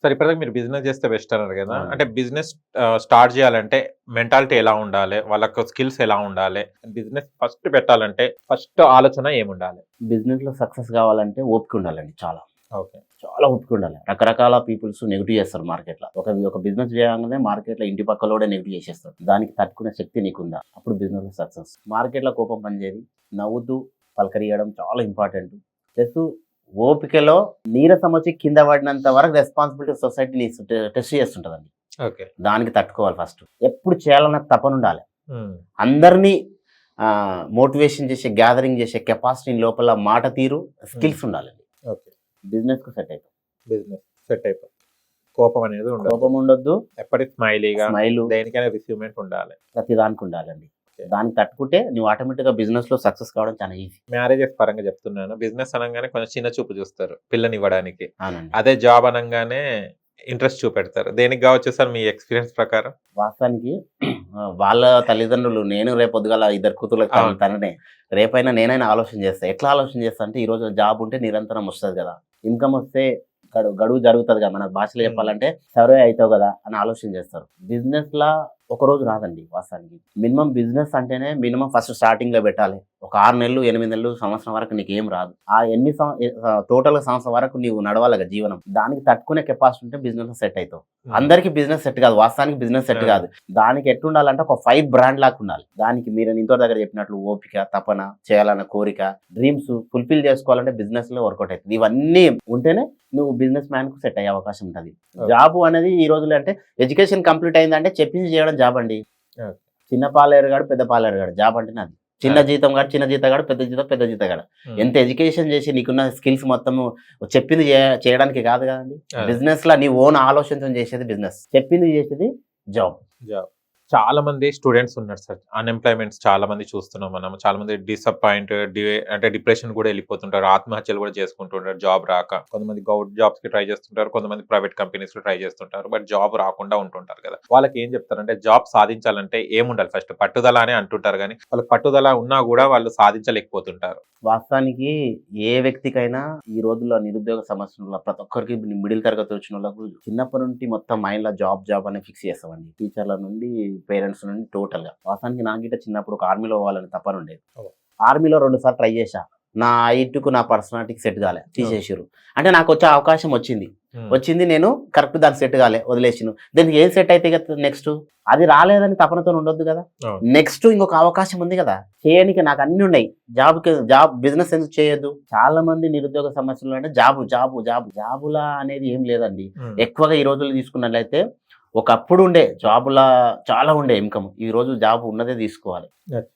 సరే ఇప్పటిదాకా మీరు బిజినెస్ చేస్తే బెస్ట్ అన్నారు కదా! అవును. అంటే బిజినెస్ స్టార్ట్ చేయాలంటే మెంటాలిటీ ఎలా ఉండాలే? వాళ్ళకు స్కిల్స్ ఎలా ఉండాలే? బిజినెస్ ఫస్ట్ పెట్టాలంటే ఫస్ట్ ఆలోచన ఏముండాలి? బిజినెస్‌లో సక్సెస్ కావాలంటే ఓపిక ఉండాలండి చాలా. ఓకే. చాలా ఓపిక ఉండాలి. రకరకాల పీపుల్స్ నెగెటివ్ చేస్తారు మార్కెట్‌లో. ఒక బిజినెస్ చేయంగానే మార్కెట్‌లో ఇంటి పక్కలోడే నెగెటివ్ చేసేస్తాడు. దానికి తట్టుకునే శక్తి నీకుందా? అప్పుడు బిజినెస్‌లో సక్సెస్. మార్కెట్‌లో కోపం పనిచేయదు. నవ్వుతూ పలకరియ్యడం చాలా ఇంపార్టెంట్. ప్లస్ ఓపికలో నీరసం వచ్చి కింద పడినంత వరకు రెస్పాన్సిబిలిటీ సొసైటీని టెస్ట్ చేస్తుంటదండి. ఓకే. దానికి తట్టుకోవాలి ఫస్ట్. ఎప్పుడు చేయాలన్న తపన ఉండాలి. హ్మ్. అందరినీ మోటివేషన్ చేసే, గ్యాదరింగ్ చేసే కెపాసిటీ లోపల మాట తీరు, స్కిల్స్ ఉండాలండి. ఓకే. బిజినెస్‌కు సెట్ అయిపోతుంది. బిజినెస్ సెట్ అయిపోతుంది. కోపం అనేది ఉండదు. కోపం ఉండొద్దు. ఎప్పటికి స్మైలీగా స్మైలు దేనికైనా రిసీవ్‌మెంట్ ఉండాలి. ప్రతి దానికి ఉండాలండి. ఓకే. దానికి తట్టుకుంటే నువ్వు ఆటోమేటిక్‌గా బిజినెస్‌లో సక్సెస్ కావడం చాలా ఈజీ. మ్యారేజెస్ పరంగా చెప్తున్నాను. బిజినెస్ అనంగానే కొంచెం చిన్న చూపు చూస్తారు పిల్లనివ్వడానికి. అవునండి. అదే జాబ్ అనంగానే ఇంట్రెస్ట్ చూపెడతారు. దేనికి కావచ్చు సార్ మీ ఎక్స్‌పీరియన్స్ ప్రకారం? వాస్తవానికి వాళ్ళ తల్లిదండ్రులు నేను రేపొద్దుగాల ఇద్దరు కూతుర్లకు అవును. తననే రేపైనా నేనైనా ఆలోచన చేస్తా. ఎట్లా ఆలోచన చేస్తా అంటే ఈరోజు జాబ్ ఉంటే నిరంతరం వస్తది కదా! ఇన్‌కమ్ వస్తే గడువు జరుగుతది కదా! మన భాషలో చెప్పాలంటే సర్వే అయితావు కదా! అని ఆలోచన చేస్తారు. బిజినెస్‌లా ఒకరోజు రాదండి వాస్తవానికి. మినిమమ్ బిజినెస్ అంటేనే మినిమమ్ ఫస్ట్ స్టార్టింగ్‌లో పెట్టాలి. ఒక 6 నెలలు, 8 నెలలు, సంవత్సరం వరకు నీకేం రాదు. ఆ 8 టోటల్‌గా సంవత్సరం వరకు నీవు నడవాలి కదా జీవనం. దానికి తట్టుకునే కెపాసిటీ ఉంటే బిజినెస్‌లో సెట్ అయితావు. అందరికీ బిజినెస్ సెట్ కాదు. వాస్తవానికి బిజినెస్ సెట్ కాదు. దానికి ఎట్లుండాలంటే ఒక 5 బ్రాండ్ లాగా ఉండాలి. దానికి మీరు ఇంతో దగ్గర చెప్పినట్లు ఓపిక, తపన, చేయాలన్న కోరిక, డ్రీమ్స్ ఫుల్‌ఫిల్ చేసుకోవాలంటే బిజినెస్‌లో వర్కౌట్ అవుతుంది. ఇవన్నీ ఉంటేనే నువ్వు బిజినెస్ మ్యాన్‌కు సెట్ అయ్యే అవకాశం ఉంటది. జాబ్ అనేది ఈ రోజుల్లో అంటే ఎడ్యుకేషన్ కంప్లీట్ అయిందంటే చెప్పింది చేయడం జాబ్ అండి. ఓకే. చిన్న పాలేరుగాడు, పెద్ద పాలేరుగాడు జాబ్ అంటేనే అది. చిన్న జీతం గాడు, చిన్న జీతగాడు, పెద్ద జీతం, పెద్ద జీతగాడు. ఎంత ఎడ్యుకేషన్ చేసి నీకున్న స్కిల్స్ మొత్తము చెప్పింది చేయడానికి కాదు కదండి. బిజినెస్‌లో నీ ఓన్ ఆలోచనతో చేసేది బిజినెస్. చెప్పింది చేసేది జాబ్. జాబ్. చాలా మంది స్టూడెంట్స్ ఉన్నారు సార్. అన్‌ఎంప్లాయ్‌మెంట్స్ చాలా మంది చూస్తున్నాం మనం. చాలా మంది అంటే డిప్రెషన్ కూడా ఎళ్ళిపోతుంటారు. ఆత్మహత్యలు కూడా చేసుకుంటుంటారు జాబ్ రాక. కొంతమంది గవర్నమెంట్ జాబ్స్‌కి ట్రై చేస్తుంటారు. కొంతమంది ప్రైవేట్ కంపెనీస్‌లో ట్రై చేస్తుంటారు. బట్ జాబ్ రాకుండా ఉంటుంటారు కదా! వాళ్ళకి ఏం చెప్తారంటే జాబ్ సాధించాలంటే ఏముండాలి ఫస్ట్? పట్టుదల అనే అంటుంటారు గానీ, వాళ్ళకి పట్టుదల ఉన్నా కూడా వాళ్ళు సాధించలేకపోతుంటారు. వాస్తవానికి ఏ వ్యక్తికైనా ఈ రోజుల్లో నిరుద్యోగ సమస్యలు ప్రతి ఒక్కరికి మిడిల్ తరగతి వచ్చిన వాళ్ళకు చిన్నప్పటి నుండి మొత్తం మైండ్‌లో జాబ్ అని ఫిక్స్ చేస్తామండి. టీచర్ల నుండి పేరెంట్స్ నుండి టోటల్‌గా. వాస్తవానికి నాకు గిట్ట చిన్నప్పుడు ఒక ఆర్మీలో పోవాలని తపన ఉండేది. ఆర్మీలో 2 సార్లు ట్రై చేశా. నా హైట్‌కు నా పర్సనాలిటీకి సెట్ కాలే. తీసేసిర్రు. అంటే నాకు వచ్చే అవకాశం వచ్చింది. నేను కరెక్ట్ దానికి సెట్ కాలే వదిలేసిను. దానికి ఏం సెట్ అయితే కదా నెక్స్ట్? అది రాలేదని తపనతో ఉండొద్దు కదా! నెక్స్ట్ ఇంకొక అవకాశం ఉంది కదా! చేయడానికి నాకు అన్నీ ఉన్నాయి. జాబ్ బిజినెస్ ఎందుకు చేయొద్దు? చాలా మంది నిరుద్యోగ సమస్యలు అంటే జాబులా అనేది ఏం లేదండి. ఎక్కువగా ఈ రోజుల్లో తీసుకున్నట్లయితే ఒకప్పుడు ఉండే జాబులా చాలా ఉండే ఇన్కమ్. ఈ రోజు జాబ్ ఉన్నదే తీసుకోవాలి.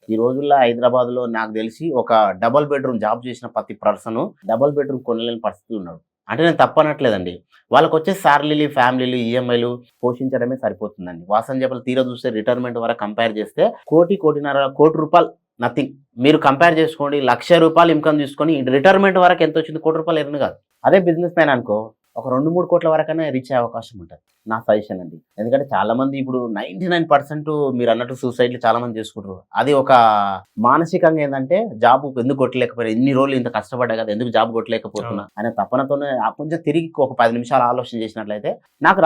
ఈ రోజుల్లో హైదరాబాద్‌లో నాకు తెలిసి ఒక డబుల్ బెడ్‌రూమ్ జాబ్ చేసిన ప్రతి పర్సన్ డబుల్ బెడ్‌రూమ్ కొనలేని పరిస్థితిలో ఉన్నాడు. అంటే నేను తప్పనట్లేదండి. వాళ్ళకొచ్చే సాలరీలు, ఫ్యామిలీలు, ఈఎంఐలు పోషించడమే సరిపోతుందండి. వాస్తవం చెప్పాలి తీరా చూస్తే రిటైర్మెంట్ వరకు కంపేర్ చేస్తే కోటి రూపాయలు నథింగ్. మీరు కంపేర్ చేసుకోండి. ₹1,00,000 ఇన్కమ్ తీసుకొని రిటైర్మెంట్ వరకు ఎంత వచ్చింది? ₹1,00,00,000 ఎర్న్ కాదు. అదే బిజినెస్ మ్యాన్ అనుకో ఒక 2, 3 కోట్ల వరకైనా రీచ్ అయ్యే అవకాశం ఉంటది. నా సజెషన్ అండి. ఎందుకంటే చాలా మంది ఇప్పుడు 99% మీరన్నట్టు సూసైడ్‌లు చాలా మంది చేసుకుంటారు. అది ఒక మానసికంగా ఏందంటే జాబ్ ఎందుకు కొట్టలేకపోయినా ఇన్ని రోజులు ఇంత కష్టపడ్డా కదా! ఎందుకు జాబ్ కొట్టలేకపోతున్నా అనే తపనతోనే కొంచెం తిరిగి ఒక 10 నిమిషాలు ఆలోచన చేసినట్లయితే నాకు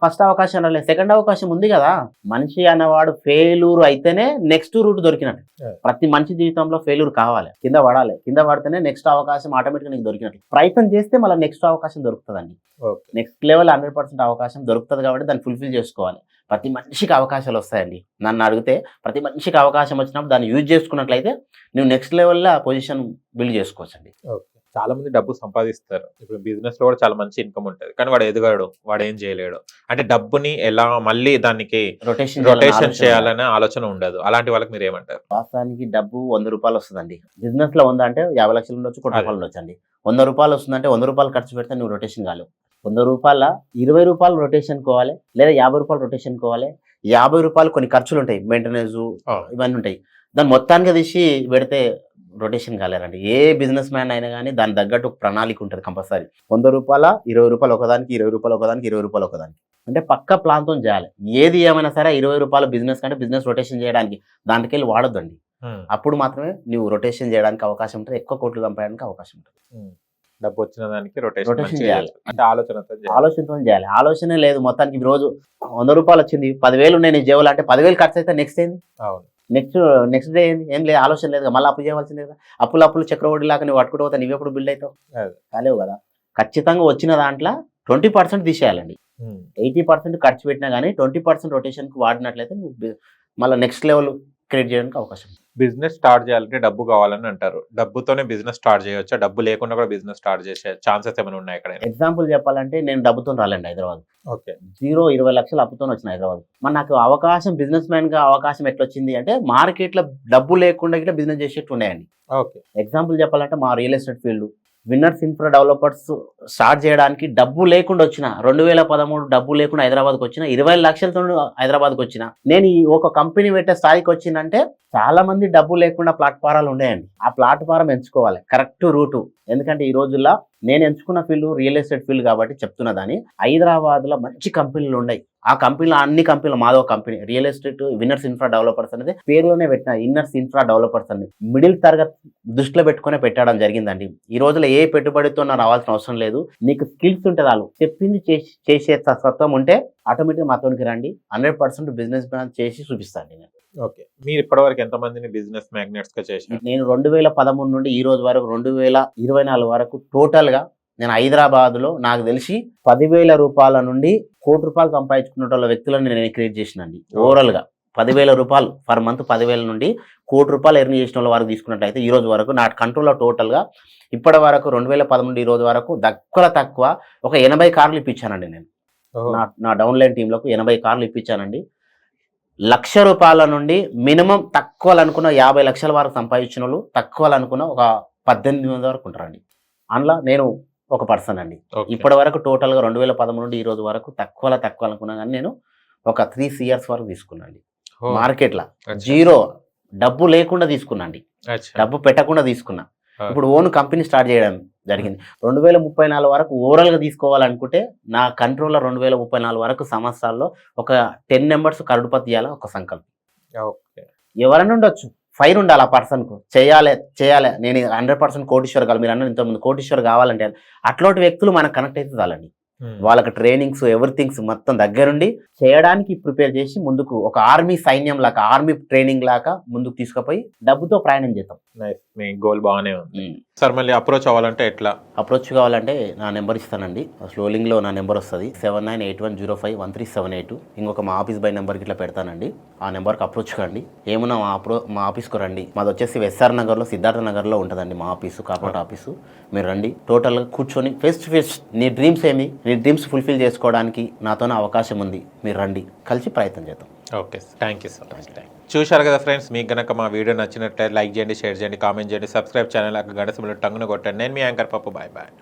ఫస్ట్ అవకాశం రాలే. సెకండ్ అవకాశం ఉంది కదా! మనిషి అన్నవాడు ఫెయిల్యూర్ అయితేనే నెక్స్ట్ రూట్ దొరికినట్టు. ప్రతి మనిషి జీవితంలో ఫెయిల్యూర్ కావాలి. కింద పడాలి. కింద పడితేనే నెక్స్ట్ అవకాశం ఆటోమేటిక్‌గా నీకు దొరికినట్టు. ప్రయత్నం చేస్తే మళ్ళీ నెక్స్ట్ అవకాశం దొరుకుతదండి. నెక్స్ట్ లెవెల్ 100% అవకాశం దొరుకుతది కాబట్టి దాన్ని ఫుల్‌ఫిల్ చేసుకోవాలి. ప్రతి మనిషికి అవకాశాలు వస్తాయండి. నన్ను అడిగితే ప్రతి మనిషికి అవకాశం వచ్చినప్పుడు దాన్ని యూజ్ చేసుకున్నట్లయితే నువ్వు నెక్స్ట్ లెవెల్‌లో పొజిషన్ బిల్డ్ చేసుకోవచ్చండి. చాలా మంది డబ్బు సంపాదిస్తారు. ఇప్పుడు బిజినెస్‌లో కూడా చాలా మంచి ఇన్కమ్ ఉంటది. కానీ వాడు ఎదగడు. వాడు ఏం చేయలేడు. అంటే డబ్బుని ఎలా మళ్ళీ దానికి రొటేషన్ చేయాలనే ఆలోచన ఉండదు. అలాంటి వాళ్ళకి మీరేమంటారు? వాస్తవానికి డబ్బు ₹100 వస్తదండి. బిజినెస్‌లో ఉందంటే 50 లక్షలు ఉండొచ్చు, కోటి రూపాయలు ఉండొచ్చండి. ₹100 వస్తుందంటే ₹100 ఖర్చు పెడితే నువ్వు రొటేషన్ కాలేవు. ₹100 ₹20 రొటేషన్ కోవాలి. లేదా ₹50 రొటేషన్ కోవాలి. ₹50 కొన్ని ఖర్చులు ఉంటాయి. మెయింటెనెన్స్ ఇవన్నీ ఉంటాయి. దాన్ని మొత్తానికి తీసి పెడితే రొటేషన్ కాలేరండి. ఏ బిజినెస్ మ్యాన్ అయినా గానీ దానికి తగ్గట్టు ఒక ప్రణాళిక ఉంటది కంపల్సరీ. ₹100 ₹20 ఒకదానికి, ₹20 ఒకదానికి, ₹20 ఒకదానికి. అంటే పక్కా ప్లాన్‌తోని చేయాలి. ఏది ఏమైనా సరే ₹20 బిజినెస్ కంటే బిజినెస్ రొటేషన్ చేయడానికి దాంట్లోకెళ్ళి వాడొద్దండి. అప్పుడు మాత్రమే నువ్వు రొటేషన్ చేయడానికి అవకాశం ఉంటది. ఎక్కువ కోట్లు సంపాదించడానికి అవకాశం ఉంటది. డబ్బు వచ్చిన దానికి Rotation రొటేషన్ చేయాలి. అంటే ఆలోచనతో చేయాలి. ఆలోచనతో చేయాలి. ఆలోచనే లేదు మొత్తానికి. ఈ రోజు 100 రూపాయలు వచ్చింది, 10,000 ఉన్నాయి నీ జేబులో అంటే 10,000 ఖర్చు అయితే నెక్స్ట్ ఏంది? అవును. నెక్స్ట్ డే ఏంది? ఏం లేదు, ఆలోచన లేదు. మళ్ళీ అప్పు చేయవలసిందే కదా. అప్పులు చక్రవడ్డీ లాగా నువ్వు పట్టుకుంటూ పోతా నువ్వెప్పుడు బిల్డ్ అవుతావు? అదే. కాలేవు కదా. ఖచ్చితంగా వచ్చిన దాంట్లో 20% తీసేయాలండి. 80% ఖర్చు పెట్టినా కానీ 20% రొటేషన్కి వాడినట్లయితే నువ్వు మళ్ళీ నెక్స్ట్ లెవెల్ క్రియేట్ చేయడానికి అవకాశం ఉంది. బిజినెస్ స్టార్ట్ చేయాలంటే డబ్బు కావాలని అంటారు. డబ్బుతోనే బిజినెస్ స్టార్ట్ చేయొచ్చా? డబ్బు లేకుండా కూడా బిజినెస్ స్టార్ట్ చేసే ఛాన్సెస్ ఏమైనా ఉన్నాయి ఎక్కడైనా? ఎగ్జాంపుల్ చెప్పాలంటే నేను డబ్బుతో రాలేండి హైదరాబాద్. ఓకే. 20 లక్షలు అప్పుతో వచ్చిన హైదరాబాద్. మరి నాకు అవకాశం, బిజినెస్ మ్యాన్ గా అవకాశం ఎట్లా వచ్చింది అంటే మార్కెట్లో డబ్బు లేకుండా ఇట్లా బిజినెస్ చేసేట్టు ఉన్నాయండి. ఓకే. ఎగ్జాంపుల్ చెప్పాలంటే మా real estate field winners infra developers start చేయడానికి డబ్బు లేకుండా వచ్చిన 2013 డబ్బు లేకుండా హైదరాబాద్కి వచ్చిన 20 లక్షలతో హైదరాబాద్కి వచ్చిన నేను ఈ ఒక కంపెనీ పెట్టే స్థాయికి వచ్చిందంటే చాలా మంది డబ్బు లేకుండా ప్లాట్ఫారాలు ఉన్నాయండి. ఆ ప్లాట్ఫారం ఎంచుకోవాలి, కరెక్ట్ రూటు. ఎందుకంటే ఈ రోజుల్లో నేను ఎంచుకున్న ఫీల్డ్ రియల్ ఎస్టేట్ ఫీల్డ్ కాబట్టి చెప్తున్నా. దాన్ని హైదరాబాద్లో మంచి కంపెనీలు ఉన్నాయి. ఆ కంపెనీలో అన్ని కంపెనీలు మాదో company real estate winners infra developers అనేది పేరులోనే పెట్టిన ఇన్నర్స్ ఇన్ఫ్రా డెవలపర్స్ అని మిడిల్ తరగతి దృష్టిలో పెట్టుకునే పెట్టడం జరిగిందండి. ఈ రోజులో ఏ పెట్టుబడితో నాకు రావాల్సిన అవసరం లేదు. నీకు స్కిల్స్ ఉంటే చాలు, చెప్పింది చేసే సత్వం ఉంటే ఆటోమేటిక్గా మాతోనికి రండి. 100% బిజినెస్ ప్లాన్ చేసి చూపిస్తాను నేను. ఓకే. మీరు ఇప్పటివరకు ఎంతమందిని బిజినెస్ మ్యాగ్నెట్స్ గా చేశారు? నేను 2013 నుండి ఈ రోజు వరకు 2024 వరకు టోటల్ గా నేను హైదరాబాద్లో నాకు తెలిసి 10,000 రూపాయల నుండి ₹1,00,00,000 సంపాదించుకున్న వ్యక్తులను నేను క్రియేట్ చేసినండి. ఓవరాల్ గా 10,000 రూపాయలు పర్ మంత్, 10,000 నుండి ₹1,00,00,000 ఎర్న్ చేసిన వాళ్ళ వరకు తీసుకున్నట్టయితే ఈ రోజు వరకు నా కంట్రోల్లో టోటల్ గా ఇప్పటి వరకు 2013 ఈ రోజు వరకు తక్కువ ఒక 80 కార్లు ఇప్పించానండి నేను. నా డౌన్లైన్ టీంలకు 80 కార్లు ఇప్పించానండి. ₹1,00,000 నుండి మినిమం తక్కువ అనుకున్న 50 లక్షల వరకు సంపాదించిన వాళ్ళు, తక్కువ అనుకున్న ఒక 18,000 వరకు ఉంటారండి. అందులో నేను ఒక పర్సన్ అండి. ఇప్పటి వరకు టోటల్గా 2013 నుండి ఈ రోజు వరకు తక్కువ అనుకున్నా కానీ నేను ఒక 3 years వరకు తీసుకున్నాండి. మార్కెట్లో జీరో డబ్బు లేకుండా తీసుకున్నాండి, డబ్బు పెట్టకుండా తీసుకున్నా. ఇప్పుడు ఓన్ కంపెనీ స్టార్ట్ చేయడం జరిగింది. 2034 వరకు ఓవరాల్గా తీసుకోవాలనుకుంటే నా కంట్రోల్లో 2034 వరకు సంవత్సరాల్లో ఒక 10 members కరుడుపతి చేయాలి ఒక సంకల్పం. ఎవరైనా ఉండొచ్చు, ఫైర్ ఉండాలి ఆ పర్సన్కు. చేయాలి నేను 100% కోటీశ్వర్ కావాలి. మీరు అన్న ఇంతకుముందు కోటీశ్వర్ కావాలంటే అట్లాంటి వ్యక్తులు మనకు కనెక్ట్ అయితే చాలండి. వాళ్ళకి ట్రైనింగ్స్ ఎవ్రీథింగ్స్ మొత్తం దగ్గరుండి చేయడానికి ప్రిపేర్ చేసి ముందుకు ఒక ఆర్మీ సైన్యం లాగా, ఆర్మీ ట్రైనింగ్ లాగా ముందుకు తీసుకుపోయి డబ్బుతో ప్రయాణం చేద్దాం. మీ గోల్ బాగానే ఉంది సార్. మళ్ళీ అప్రోచ్ అవ్వాలంటే ఎట్లా అప్రోచ్ కావాలంటే నా నెంబర్ ఇస్తానండి. స్లోలింగ్లో నా నెంబర్ వస్తుంది 7981051378. ఇంకొక మా ఆఫీస్ బై నెంబర్కి ఇట్లా పెడతానండి. ఆ నెంబర్కి అప్రోచ్ కండి. ఏమన్నా మా ఆఫీస్కు రండి. మాది వచ్చేసి ఎస్ఆర్ నగర్లో, సిద్ధార్థ నగర్లో ఉంటుందండి మా ఆఫీసు, కార్పొరేట్ ఆఫీసు. మీరు రండి, టోటల్గా కూర్చొని ఫేస్ టు ఫేస్ నీ డ్రీమ్స్ ఏమి, నీ డ్రీమ్స్ ఫుల్ఫిల్ చేసుకోవడానికి నాతోనే అవకాశం ఉంది. మీరు రండి, కలిసి ప్రయత్నం చేద్దాం. Okay, thank you sir. చూశారు కదా ఫ్రెండ్స్, మీకు కనుక మా వీడియో నచ్చినట్లయితే లైక్ చేయండి, షేర్ చేయండి, కామెంట్ చేయండి, సబ్స్క్రైబ్ ఛానల్ గంట సింబల్ టంగున కొట్టండి. నేను మీ యాంకర్ పప్పు. Bye bye.